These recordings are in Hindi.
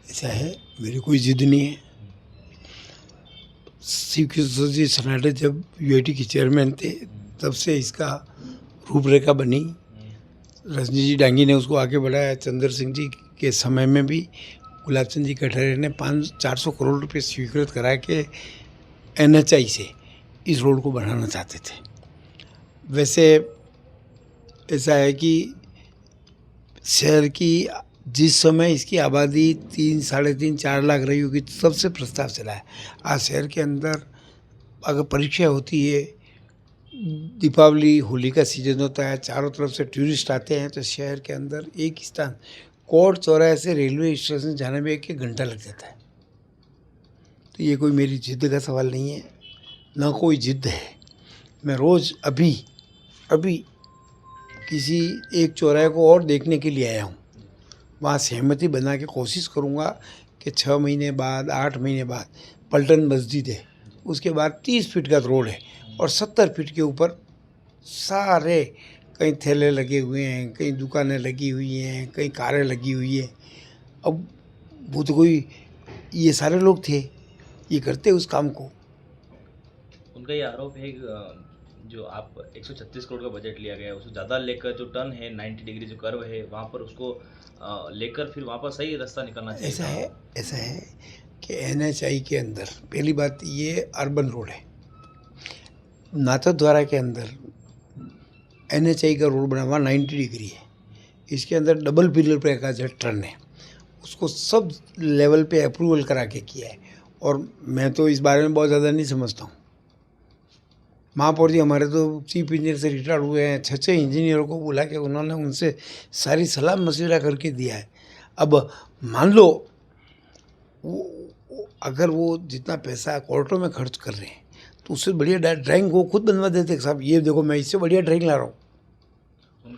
ऐसा है, मेरी कोई जिद नहीं है। शिव किशोर जी सनाडे जब यूआईटी के चेयरमैन थे तब से इसका रूपरेखा बनी। रजनी जी डांगी ने उसको आगे बढ़ाया। चंद्र सिंह जी के समय में भी गुलाब चंद जी कटहरे ने 400 करोड़ रुपए स्वीकृत करा के एनएचआई से इस रोड को बढ़ाना चाहते थे। वैसे ऐसा है कि शहर की जिस समय इसकी आबादी 3, 3.5, 4 लाख रही होगी तब से प्रस्ताव चला है। आज शहर के अंदर अगर परीक्षा होती है, दीपावली होली का सीजन होता है, चारों तरफ से टूरिस्ट आते हैं, तो शहर के अंदर एक स्थान कोर्ट चौराहे से रेलवे स्टेशन जाने में 1 घंटा लग जाता है। तो ये कोई मेरी जिद का सवाल नहीं है, ना कोई जिद है। मैं रोज़ अभी किसी एक चौराहे को और देखने के लिए आया हूँ। वहाँ सहमति बना के कोशिश करूँगा कि 6 महीने बाद, 8 महीने बाद पलटन मस्जिद है, उसके बाद 30 फीट का रोड है और 70 फीट के ऊपर सारे कहीं ठेले लगे हुए हैं, कहीं दुकानें लगी हुई हैं, कहीं कारें लगी हुई हैं। अब वो तो कोई, ये सारे लोग थे, ये करते उस काम को। उनका ये आरोप है जो आप 136 करोड़ का बजट लिया गया है उसको ज़्यादा लेकर जो टर्न है 90 डिग्री जो कर्व है वहाँ पर उसको लेकर फिर वहाँ पर सही रास्ता निकलना चाहिए। ऐसा है कि एनएचआई के अंदर पहली बात ये अर्बन रोड है। नाथद्वारा के अंदर एनएचआई का रोड बना हुआ 90 डिग्री है। इसके अंदर डबल पिलर पे का जो टर्न है उसको सब लेवल पे अप्रूवल करा के किया है। और मैं तो इस बारे में बहुत ज़्यादा नहीं समझता हूँ। महापौर जी हमारे तो चीफ इंजीनियर से रिटायर्ड हुए हैं, 6 इंजीनियरों को बुला के उन्होंने उनसे सारी सलाह मशविरा करके दिया है। अब मान लो अगर वो जितना पैसा कोर्टों में खर्च कर रहे हैं तो उससे बढ़िया ड्राइंग वो खुद बनवा देते। साहब ये देखो मैं इससे बढ़िया ड्राइंग ला रहा हूँ,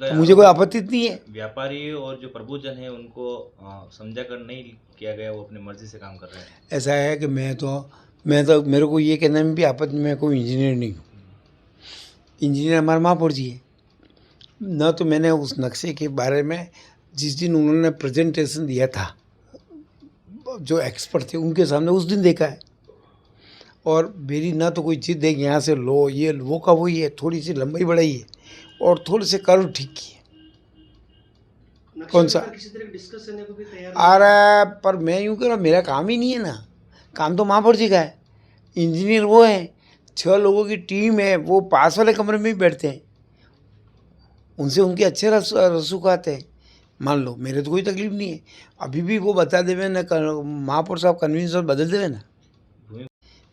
तो मुझे कोई आपत्ति नहीं है। व्यापारी और जो प्रबुजन है उनको समझा कर नहीं किया गया, वो अपनी मर्जी से काम कर रहे हैं। ऐसा है कि मैं तो मेरे को ये कहने में भी आपत्ति, मैं कोई इंजीनियर नहीं हूँ। इंजीनियर हमारे महापौर जी है न। तो मैंने उस नक्शे के बारे में जिस दिन उन्होंने प्रेजेंटेशन दिया था जो एक्सपर्ट थे उनके सामने उस दिन देखा है। और मेरी ना तो कोई चीज़ देख यहाँ से लो, ये वो का वही है, थोड़ी सी लंबाई बढ़ाई है और थोड़े से कर्व ठीक की है। कौन सा किसी तरह डिस्कस करने को भी तैयार आ रहा है, पर मैं यूँ कह रहा हूँ मेरा काम ही नहीं है ना, काम तो महापौर जी का है। इंजीनियर वो है, 6 लोगों की टीम है, वो पास वाले कमरे में भी बैठते हैं, उनसे उनके अच्छे रसूख आते हैं। मान लो मेरे तो कोई तकलीफ नहीं है, अभी भी वो बता देवे ना महापौर साहब कन्वींस और बदल देवे ना।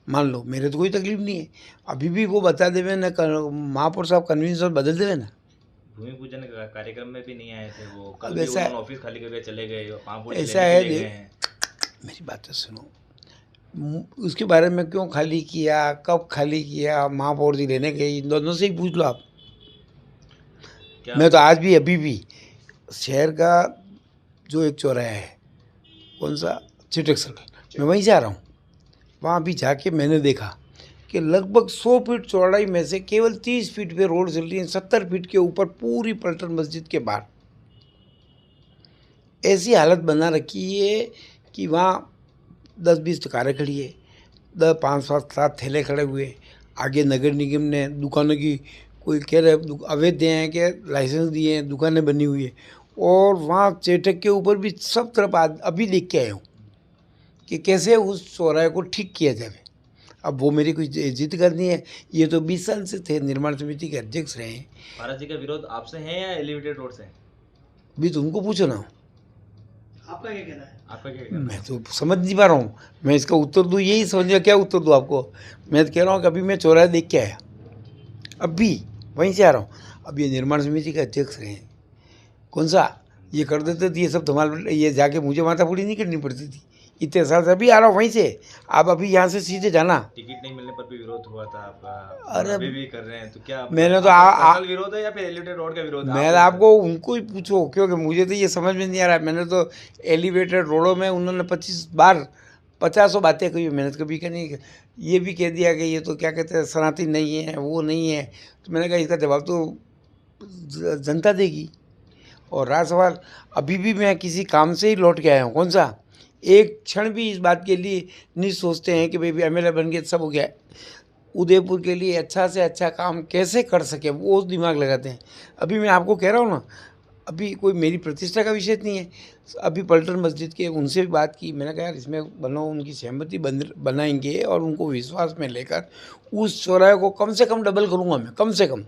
मान लो मेरे तो कोई तकलीफ नहीं है, अभी भी वो बता देवे ना महापौर साहब कन्वींस और बदल देवे ना। भूमि पूजन कार्यक्रम में भी नहीं आए थे वो, कल अब भी ऐसा उन्होंने ऑफिस खाली करके चले गए। ऐसा है, मेरी बात तो सुनो, उसके बारे में क्यों खाली किया, कब खाली किया, महापौर जी लेने गए, इन दोनों से ही पूछ लो आप। मैं तो आज भी अभी भी शहर का जो एक चौराहा है, कौन सा, चिटक सर्कल, मैं वहीं जा रहा हूँ। वहाँ भी जाके मैंने देखा कि लगभग 100 फीट चौड़ाई में से केवल 30 फीट पे रोड चल रही है, 70 फीट के ऊपर पूरी पलटन मस्जिद के बाहर ऐसी हालत बना रखी है कि वहाँ 10-20 कारें खड़ी है, 5-7 ठेले खड़े हुए। आगे नगर निगम ने दुकानों की कोई कह रहे अवैध हैं कि लाइसेंस दिए हैं, दुकानें बनी हुई है। और वहाँ चेटक के ऊपर भी सब तरफ अभी देख के आया हूँ कि कैसे उस चौराहे को ठीक किया जाए। अब वो मेरी कोई जिद करनी है, ये तो 20 साल से थे, निर्माण समिति के अध्यक्ष रहे हैं। महाराज जी का विरोध आपसे है या एलिवेटेड रोड से? भी तो उनको पूछो ना, आपका क्या कहना है? आपका क्या कहना है? मैं तो समझ नहीं पा रहा हूँ, मैं इसका उत्तर दूँ, यही समझ क्या उत्तर दूँ आपको। मैं तो कह रहा हूँ कि अभी मैं चौराहा देख के आया, अभी वहीं से आ रहा हूँ। अब ये निर्माण समिति के अध्यक्ष रहे हैं, कौन सा ये कर देते थे, ये सब तुम्हारे ये जाके मुझे माथापूरी नहीं करनी पड़ती थी। इतने साल से अभी आ रहा हूँ वहीं से, आप अभी यहाँ से सीधे जाना। टिकट नहीं मिलने पर भी विरोध हुआ था आपका, अरे अभी भी कर रहे हैं, तो क्या मैंने तो विरोध है या फिर एलिवेटेड रोड का विरोध है? मैं आपको उनको ही पूछो, क्योंकि मुझे तो ये समझ में नहीं आ रहा है। मैंने तो एलिवेटेड रोडों में उन्होंने 25 बार 50 बातें कही, मैंने तो कभी नहीं ये भी कह दिया कि ये तो क्या कहते हैं सनातन नहीं है, वो नहीं है। तो मैंने कहा इसका जवाब तो जनता देगी। और रहा सवाल, अभी भी मैं किसी काम से ही लौट के आया हूँ, कौन सा, एक क्षण भी इस बात के लिए नहीं सोचते हैं कि भाई एमएलए बन गए सब हो गया। उदयपुर के लिए अच्छा से अच्छा काम कैसे कर सके वो दिमाग लगाते हैं। अभी मैं आपको कह रहा हूँ ना, अभी कोई मेरी प्रतिष्ठा का विषय नहीं है। अभी पलटन मस्जिद के उनसे भी बात की, मैंने कहा यार इसमें बनो, उनकी सहमति बनाएंगे और उनको विश्वास में लेकर उस चौराहे को कम से कम डबल करूँगा मैं, कम से कम।